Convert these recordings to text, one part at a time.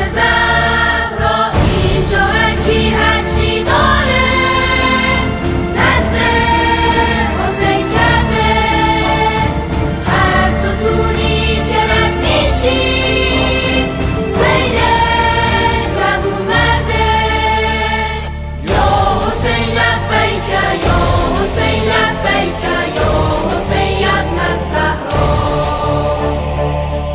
زهرا اینجا هرکی هرچی داره نظر حسین کرده، هر ستونی که رد میشی سیر جوون مرده. یا حسین لبیک یا حسین لبیک یا حسین ابن الزهرا،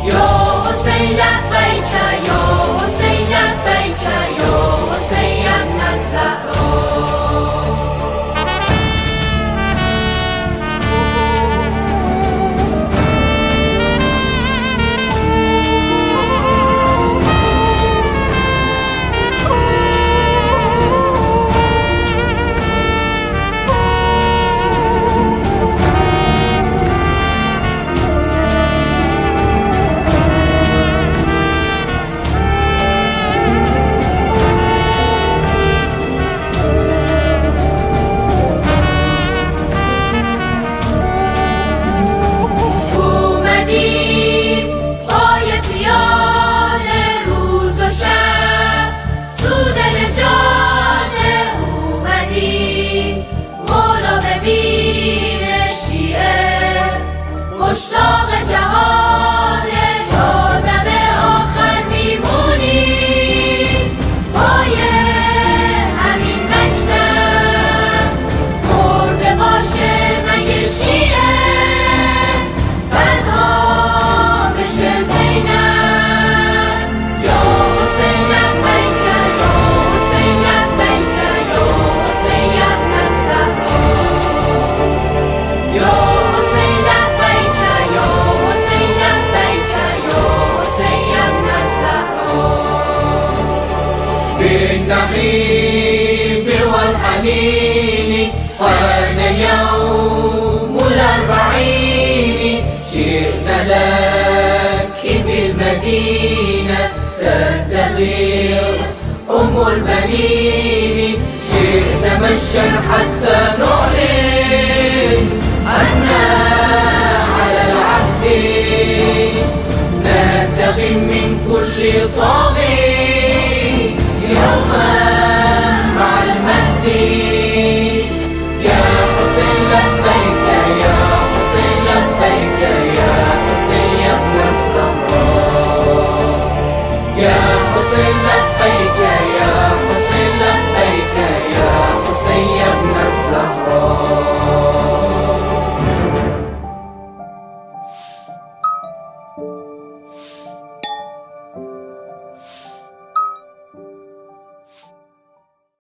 یا حسین لبیک یا حسین لبیک یا حسین ابن الزهرا. مشتاق جهانش آدم آخر میمونی پای همین مکتب، مرده باشه مگه شیعه تنها بشه زینب. یا حسین لبیک یا حسین لبیک یا حسین ابن الزهرا، یا حسین لبیک یا حسین لبیک یا حسین ابن الزهرا. بالنحيب والحنين حان يوم الأربعين، جئنا لك بالمدينة تنتظر أم البنين، جئنا مشيا حتى نعلن أننا على العهد ننتقم من كل طاغي يوم